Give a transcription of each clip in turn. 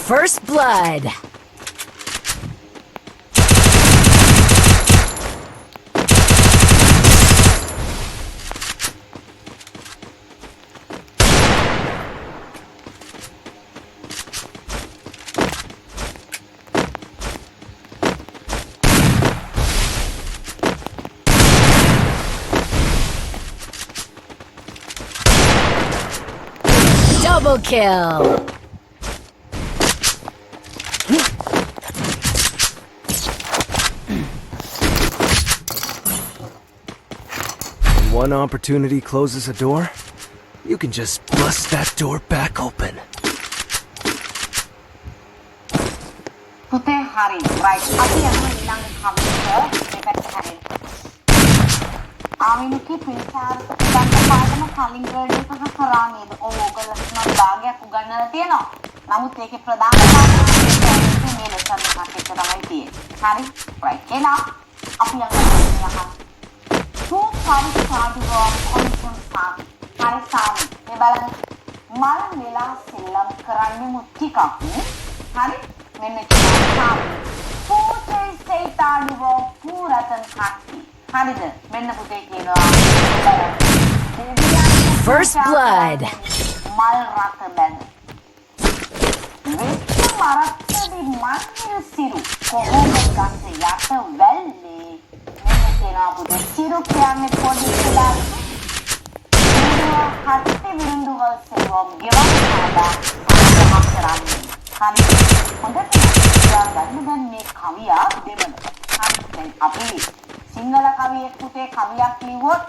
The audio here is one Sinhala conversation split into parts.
First blood. Double kill. One opportunity closes a door, you can just bust that door back open. පුතේ හරි right අපි යමු ඊළඟ කවියට මේකට හරි ආමිනුකි පින්සාර දන්ත පාඩම කලින් ග්‍රේඩ් එකක කරා නේද ඕගොල්ලෝ නම් භාගයක් උගන්වලා තියෙනවා නමුත් ඒකේ ප්‍රධාන කාරණා මේ ලෙසන් එකක් එක තමයි තියෙන්නේ හරි right එහෙනම් අපි යමු two parts started on constant sound. Hari sound. මේ බලන්න. මල් වෙලා සෙල්ලම් කරන්නේ මුත්තිකක්. හරි? මෙන්න sound. පූතේ සේතාඩුව පුරතන් කක්ටි. හරිද? මෙන්න පුතේ කියනවා. First blood. මල් රත බැඳ. විශ්ව මරත්තේ මල් සිරු කොහොමද ගන්සේ යට වැල්ලේ සිරු කියන්නේ පොඩි කියලා හත්ති විරුඳුවල් සෙවම් ගෙවන් ආදා සමහක් කරන්නේ හරි හොඳට ගන්න දැන් මේ කවිය දෙමළ හරි දැන් අපි සිංහල කවියෙක් පුතේ කවියක් ලිව්වොත්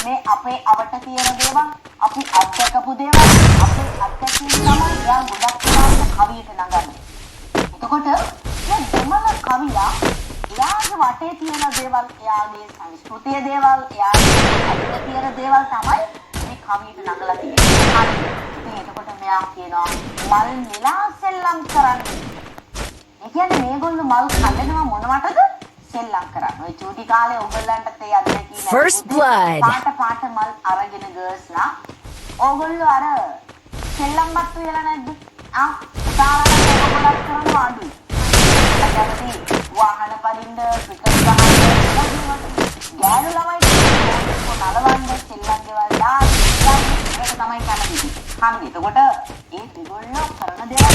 මේ අපේ අවට තියෙන දේවල් අපි අත්දකපු දේවල් අපේ අත්දැකීම් තමයි යා ගොඩක් වෙලාවට කවියට නගන්නේ එතකොට මේ දෙමළ කවියා එයාගේ වටේ තියෙන දේවල් එයාගේ සංස්කෘතිය දේවල් එයාගේ අතේ තියෙන දේවල් තමයි මේ කවියට නගලා තියෙන්නේ. හරි. ඉතින් එතකොට මෙයා කියනවා මල් නෙලා සෙල්ලම් කරන්නේ. ඒ කියන්නේ මේගොල්ලෝ මල් කඩනවා මොනවටද? සෙල්ලම් කරන්නේ. ඔය චූටි කාලේ ඔයගොල්ලන්ට ඒ අත්දැකීම First blood. පාට මල් අරගෙන ගර්ල්ස්ලා ඕගොල්ලෝ අර සෙල්ලම් බත් වෙලා නැද්ද? තාරකට ඔයගොල්ලෝ කරනවා අඩුයි. වාහන පදින්න ක්‍රිකට් ගහන්න ගෑනු ළමයි නලවන්න සෙල්ලම් ගෙවල් දාන්න ඒක තමයි කැමති. හරි. එතකොට ඒ දෙගොල්ලෝ කරන දේවල්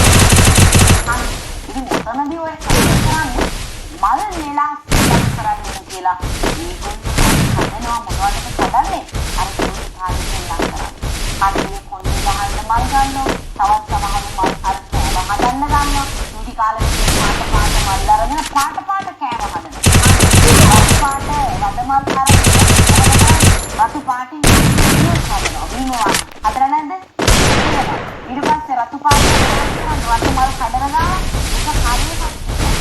හරි. ඉතින් ඔතනදී ඔය කියන්නේ මල් නෙලා සෙල්ලම් කරන්නේ කියලා මේගොල්ලෝ හදනවා මොනවද කරන්නේ? අර පොඩි කාලේ සෙල්ලම් කරන්නේ. හරි කොන්දේ ගහන්න මල් ගන්නවා. තවත් සමහර මල් අර කෑම හදන්න ගන්නවා. චූටි කාලේ මල් අරගෙන පාට කෑම හදනවා. පාට වදමල් අරගෙන රතු පාටින් හදනවා. බීමවා හදලා නැද්ද? ඊට පස්සේ රතු පාටින් වදමල් කඩලා ඒක හරියට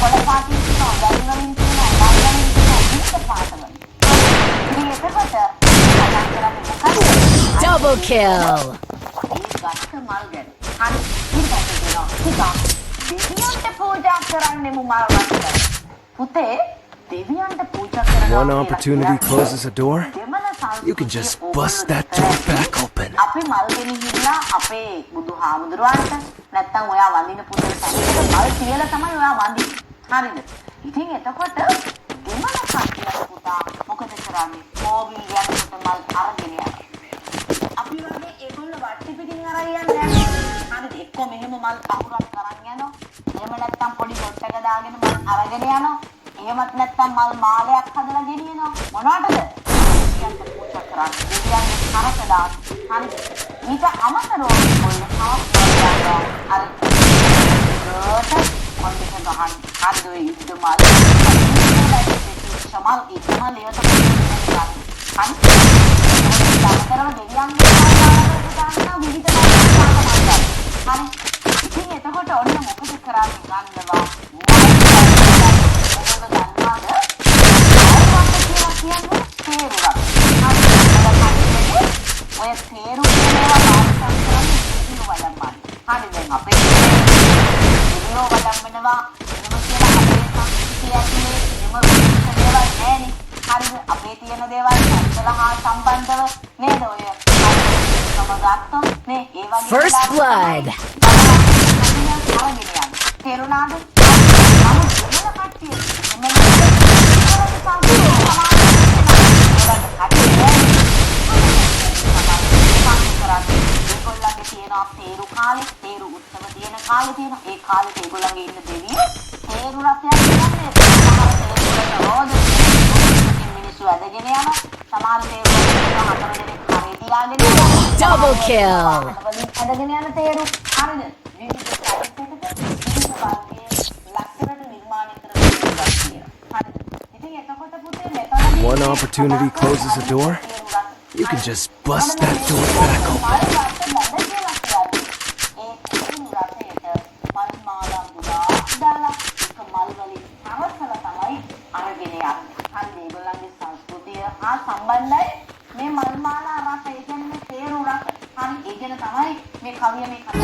කොළ පාටින් තියෙනවා. ගල්වලින් තියෙනවා. ලයිවලින් තියෙනවා. විවිධ පාටවල. ඉතින් එතකොට අදන් කරන්නේ මොකක්ද? Double kill. ගත්ත මල් ගැන. හරි. ඊට පස්සේ කියනවා දෙවියන්ට පූජා කරන්නේ මල් රත් පුතේ දෙවියන්ට පූජා කරනවා One opportunity closes a door, you can just bust that door back open. අපි මල් ගෙනහිල්ලා අපේ බුදුහාමුදුරුවන්ට නැත්තම් ඔයා වඳින පුතේට මල් තියලා තමයි ඔයා වඳින්නේ. හරිද? ඉතින් එතකොට දෙමළ කට්ටිය පුතා මොකද කරන්නේ? කෝවිල් යනකොට මල් අරගෙන යනවා. අපි වගේ ඒගොල්ලෝ වට්ටි පිටින් අරන් යන්නේ නැහැ. හරිද? එක්ක මෙහෙම මල් අහුරක් අරන් යනවා. එහෙම නැත්තම් පොඩි පොට්ටක දාගෙන මල් අරගෙන යනවා. එහෙමත් නැත්තම් මල් මාලයක් හදලා ගෙනියනවා. මොනවටද? දෙවියන්ට පූජා කරන්නේ. දෙවියන්ගේ කරට දාන. හරිද? ඊට අමතරව ඔයගොල්ලෝ තවත් අර රෝට කොන්දේක ගහන. හරිද? ඔය යුද්ධ මල්. සමල් ඉක්ම ලියවට කරනවා. හරි? අමතරව දෙවියන්ගේ ගන්න විවිධ මල් හරි. ඉතින් එතකොට ඔන්න මොකද කරන්නේ ගන්නවා ඔය තේරු කියනවා භාෂා කරන්නේ විදිය වඩම්මයි. හරි දැන් අපේ විදිය වඩම්මනවා එහෙම කියලා අපේ සංස්කෘතිය ඇතුලේ එහෙම විශේෂ දේවල් නැහැනේ. හරිද? අපේ තියෙන දේවල් සම්බන්ධලා සම්බන්ධව නේද ඔය සම ගත්තොත් නේ ඒ වගේ First blood. තේරුණාද? නමුත් වෙන කට්ටිය මෙන්න ඒගොල්ලන්ගේ තියෙනවා තේරු කාලේ, තේරු උත්සව තියෙන කාලේ තියෙනවා. ඒ කාලේ ඒගොල්ලන්ගේ ඉන්න දෙවියෝ තේරු රථයක් කියන්නේ සමහර තේරුවලට රෝද මිනිස්සු ඇදගෙන යනවා. සමහර තේරුවලට හතර දෙනෙක් හරේ තියාගෙන යනවා. Double kill. ඇදගෙන යන තේරු හරිද? විවිධ සයිට් එකක විවිධ වර්ගයේ ලක්ෂණ නිර්මාණය කරලා තියෙනවා. හරිද? ඉතින් එතකොට පුතේ මෙතනදී One opportunity closes a door, you can just bust that door back open. සම්බන්ධයි මේ මල් මාලා රස ඒ කියන්නේ තේරු රස. හරි ඒ කියන තමයි මේ කවිය මේ කතාව.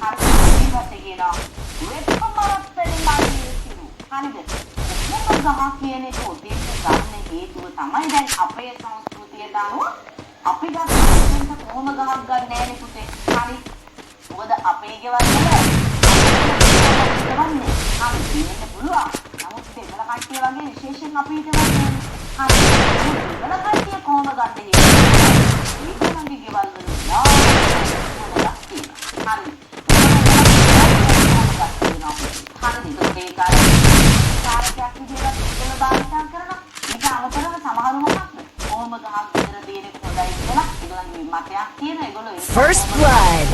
හරි ඊපස්සේ කියනවා වෙක්කමරත්තේ මාගේ සිරු. හරිද? මොකද ගහ කියන්නේ පොතේ ගන්න හේතුව තමයි දැන් අපේ සංස්කෘතියට අනුව අපි ගන්න කොහොම ගහක් ගන්න නෑනේ පුතේ. හරි මොකද අපේ ගෙවල් වල ගන්නේ හරි දෙන්න පුළුවන්. නමුත් දෙමළ කට්ටිය වගේ විශේෂයෙන් අපි හිතන්නේ හරි දෙමළ කට්ටිය කොහොම ගන්නද ඒගොල්ලන්ගේ ගෙවල් වල First blood.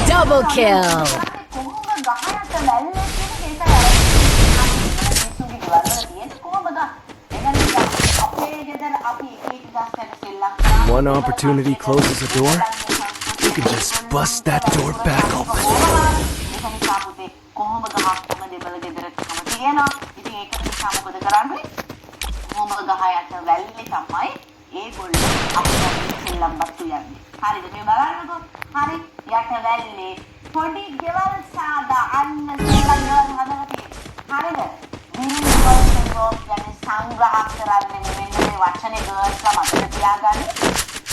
Double kill. One opportunity closes a door, you can just bust that door back open. හරිද මේ බලන්නකෝ හරි යට වැල්ලේ පොඩි ගෙවල් සාදා අන්න සෙල්ලම් ගෙවල් හදලා තියෙනවා හරිද මිනිස්සුන්ගේ කියන්නේ සංග්‍රහ කරන්නේ මෙන්න මේ වචනේ ගර්ල්ස්ලා මතක තියාගන්න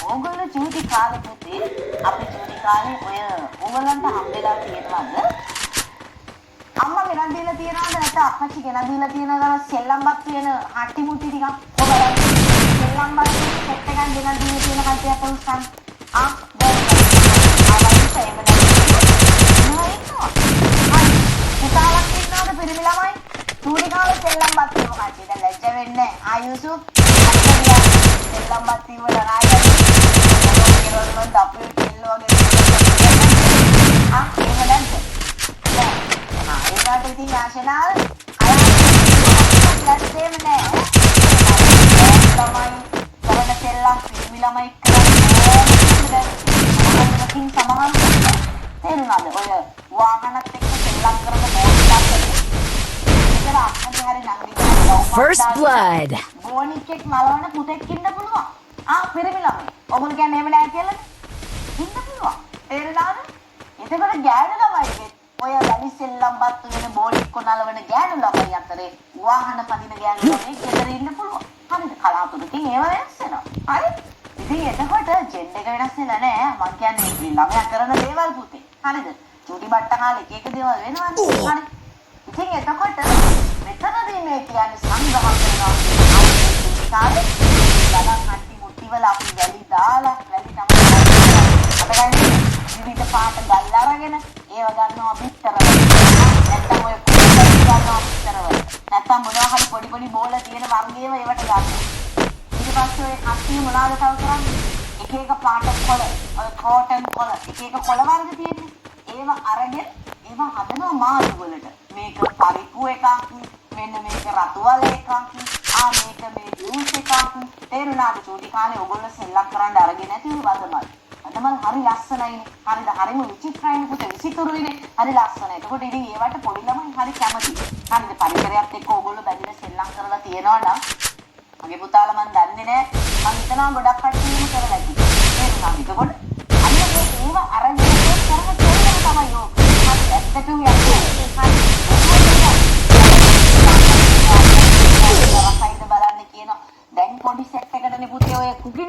ඕගොල්ලෝ චූටි කාලේ පුතේ අපි චූටි කාලේ ඔය ඕගොල්ලන්ට හම්බෙලා තියෙනවද අම්මා ගෙනත් දීලා තියනවද නැත්නම් අප්පච්චි ගෙනත් දීලා තියනවද සෙල්ලම්පත් තියෙන හට්ටි මුට්ටි ටිකක් ඔබලා සෙල්ලම්පත් සෙට් එකක් ගෙනත් දීලා තියෙන කට්ටියක් උස්සන් First blood. බෝනික්ෙක් මලවන පුතෙක් ඉන්න පුළුවන්. පිරිමි ළමයි. ඔගොල්ලෝ කියන්නේ එහෙම නෑ කියලා ඉන්න පුළුවන්. තේරුණාද? එතකොට ගෑනු ළමයි ඔය වැඩි සෙල්ලම්පත් වෙන බෝනික්ක නලවන ගෑනු ළමයි අතරේ වාහන පදින ගෑනු ළමයි ගෙදර ඉන්න පුළුවන්. හරිද? කලාතුරකින් ඒව වෙනස් වෙනවා. හරි? ඉතින් එතකොට ජෙන්ඩර් එක වෙනස් වෙලා නෑ. මං කියන්නේ මේ ළමයා කරන දේවල් පුතේ. හරිද? චූටි බට්ට කාලේ එක එක දේවල් වෙනවනේ. හරි? ඉතින් එතකොට මෙතනදී මේ කියන්නේ සංග්‍රහ කරනවා කාලේ ගලන් හට්ටි මුට්ටි වල අපි වැලි දාලා වැලි තමයි අපේ විවිධ පාට ගල් අරගෙන ඒව ගන්නවා පිටරවල නැත්තම් ඔය කුඩු ගන්නවා පිටරවල නැත්තම් මොනවා හරි පොඩි පොඩි බෝල තියෙන වර්ගයේම ඒවට ගන්නවා ඊට පස්සේ ඔය කට්ටිය මොනවාද තව කරන්නේ එක එක පාට කොළ ඔය කෝටන් කොළ එක එක කොළ වර්ග තියෙන්නේ ඒව අරගෙන ඒව හදනවා මාළු වලට මේක පරිප්පු එකක් මෙන්න මේක රතුවල එකක් මේක මේ ජූස් එකක් තේරුණාද චූටි කාලේ ඔයගොල්ලෝ සෙල්ලම් කරන්න අරගෙන නැති වදමල් වදමල් හරි ලස්සනයිනේ හරිද හරිම විචිත්‍රයිනේ පුතේ විචිත්‍රයිනේ හරි ලස්සනයි එතකොට ඉතින් ඒවට පොඩි ළමයි හරි කැමති හරිද පරිසරයත් එක්ක ඔයගොල්ලෝ බැඳිලා සෙල්ලම් කරලා තියෙනවා නම් මගේ පුතාලා මන් දන්නේ නැහැ මං හිතනවා ගොඩක් කට්ටියම කරලා ඇති තේරුණාද එතකොට අන්න ඒව අරගෙන කරන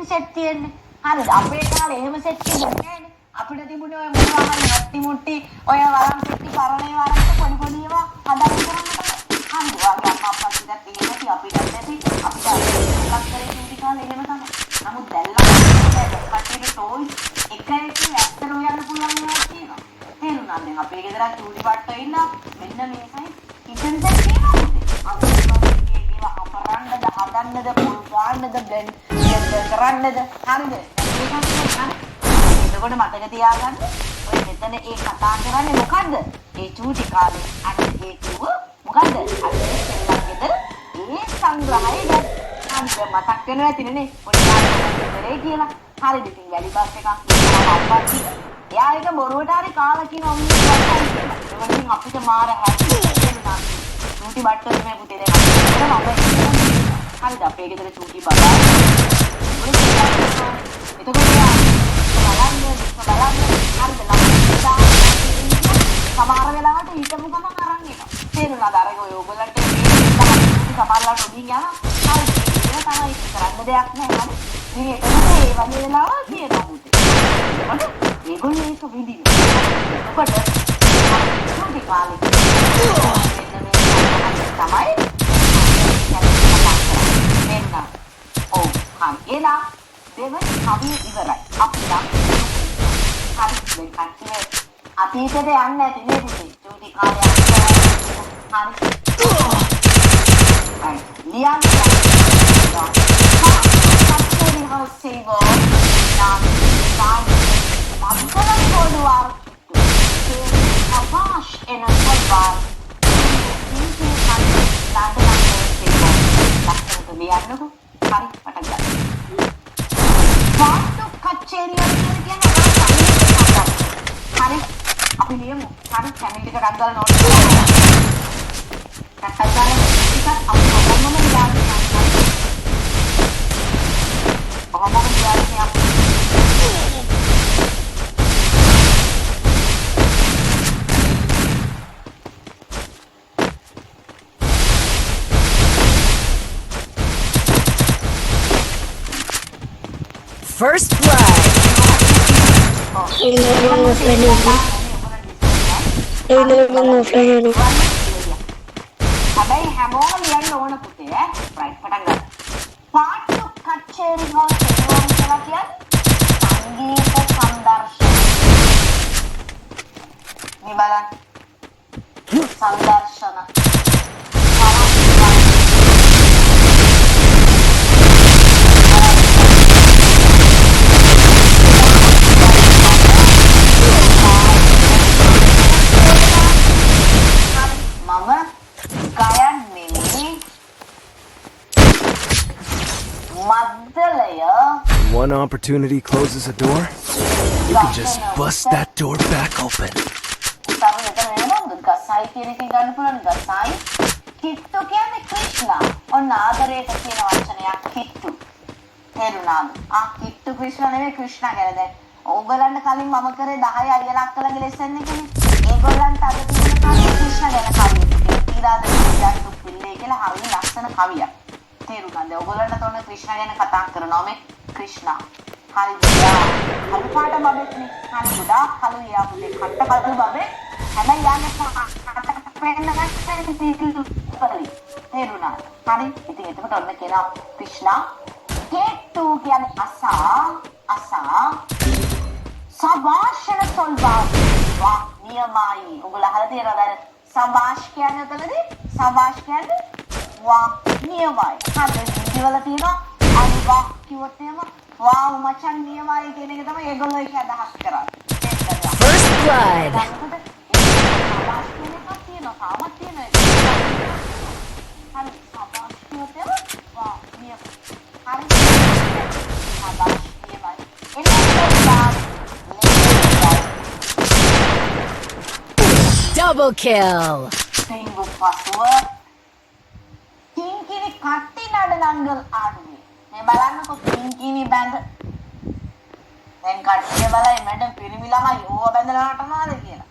සෙට් තියෙන්නේ. හරිද? අපේ කාලේ එහෙම සෙට් තිබුණේ නෑනේ. අපිට තිබුණේ ඔය මොනවා හරි නැටි මුට්ටි ඔය වරම් පෙට්ටි පරණේ වරන්ට පොඩි පොඩි ඒවා හදන්න කරන්න තමයි. හරිද? වාගේ අම්මා අප්පා කිව්වත් එහෙම නැති අපිට නැති අපිට ලක් කරේ චූටි කාලේ එහෙම තමයි. නමුත් දැල්ලා කට්ටියට ටෝයිස් එක ඇත්තට හොයන්න පුළුවන් ඒවා තියෙනවා. තේරුණාද? දැන් අපේ ගෙදර චූටි පට්ටෝ ඉන්නා මෙන්න මේකයි කිචන් සෙට් තියෙනවා. අපේ ඒවා අපරන්නද හදන්නද පොල් ගන්නද බ්ලෙන්ඩ් කරන්නද හරිද? එතකොට මතක තියාගන්න ඔය මෙතන ඒ කතා කරන්නේ මොකද්ද? ඒ චූටි කාලේ අර ඒ කිව්ව මොකද්ද? අර සෙල්ලම් ගෙදර ඒ සංග්‍රහය ගැන හරිද මතක් වෙනවා ඇතිනේ පොඩි කාලේ කියලා. හරිද? ඉතින් වැඩි බස් එකක් අප්පා එයා එක බොරුවට හරි කාලා කියන ඔම්මි වටයි කියලා. ඒක ඉතින් අපිට මාර හැටි වෙනවා. චූටි බට්ටෝ මේ පුතේ දැන් අපිට හරිද? අපේ ගෙදර චූටි බබා එතකොට සමහර වෙලාවට හිතමු ගමන් අරන් එනවා. තේරුණාද? අර ඔයගොල්ලන්ට සමහරලාට උඩින් යනවා. හරි ඒක තමයි කරන්න දෙයක් නැහැ. හරි ඉතින් ඒකත් ඒ වගේ වෙලාවල් තියෙනවා පුතේ. එතකොට ඒගොල්ලෝ ඒක විඳිනවා. එතකොට අපි කාලේ මෙන්න මේ තමයි මෙන්න ඔව් හරි එලා දෙවන කවිය ඉවරයි. අපි නම් හරි දැන් කට්ටිය අතීතයට යන්නේ නැති නේ පුතේ. චූටි කාලේ හරි. ලියන්න කට්ටිය හොස්සේවෝ නම් මම්කල පොඩුවාර අපාෂ් එන සල්වාර ඉන්ටි හරි ලස්සනට ලියන්නකෝ. හරි පටන් ගන්න. පාටු කච්චේරිය කියන්නේ හරි අපි ලියමු. හරි කැමෙන්ට් එක රද්දලා නෝට් එකක් හදාගන්න. ටිකක් අපි මොකක්ම ලියන්නේ ඔහොමම ලියන්නේ අපි. First blood. හැබැයි හැමෝම ලියන්න ඕන පුතේ ඈ. රයිට් පටන් ගන්න. පාටු කච්චේරි වල සෙල්ලම් කියලා කියන්නේ සංගීත සංදර්ශන. මේ බලන්න. සංදර්ශන. One opportunity closes a door, you can just bust that door back open. ගසයි කියන එකෙන් ගන්න පුළුවන් ගසයි. කිට්ටු කියන්නේ ක්‍රිෂ්ණා. ඔන්න ආදරයට කියන වචනයක් කිට්ටු. තේරුණාද? කිට්ටු ක්‍රිෂ්ණා නෙවෙයි ක්‍රිෂ්ණා කියලා දැන්. ඕගලන්ට කලින් මම කරේ 10 අයියලා අක්කලාගේ ලෙසන් එකනේ. ඒගොල්ලන්ට අද තියෙන කාලේ ක්‍රිෂ්ණා ගැන කවිය. ඊළාද ජට්ටු පිල්ලේ කියලා හරිය ලස්සන කවියක්. තේරුණාද? ඕගලන්ට තෝරන ක්‍රිෂ්ණා ගැන කතා කරනවා මේ ක්‍රිෂ්ණා. හරිද? කළු පාට බබෙක්නේ. හරි ගොඩාක් කළු යා පුතේ කට්ට කළු බබෙක්. හැබැයි යන්නේ කටට පෙන්න නැත්නම් තේරුණාද? හරි. ඉතින් එතකොට ඔන්න කියනවා ක්‍රිෂ්ණා K2 කියන්නේ අසා සබාෂණ සොල්වා වා නියමයි. ඔයගොල්ලෝ අහලා තියෙනවද අර සබාෂ් කියන්නේ උතනදී සබාෂ් කියන්නේ වා නියමයි. හරි ඉතිවල තියෙනවා අනි වා කිව්වොත් එහෙම වාව් මචං නියමයි කියන එක තමයි ඒගොල්ලෝ ඒක අදහස් කරන්නේ. First blood. සබාෂ් කියන එකක් තියෙනවා තාමත් තියෙනවා. හරි සබාෂ් කිව්වොත් එහෙම වා නියමයි. හරි සබාෂ් නියමයි. Double kill. Facebook password. Kinkini කට්ටි නඩනංගල් ආන්නේ. මේ බලන්නකො කින්කිනි බැඳ. දැන් කට්ටිය බලයි මැඩම් පිරිමි ළමයි ඕව බැඳලා නටනවාද කියලා.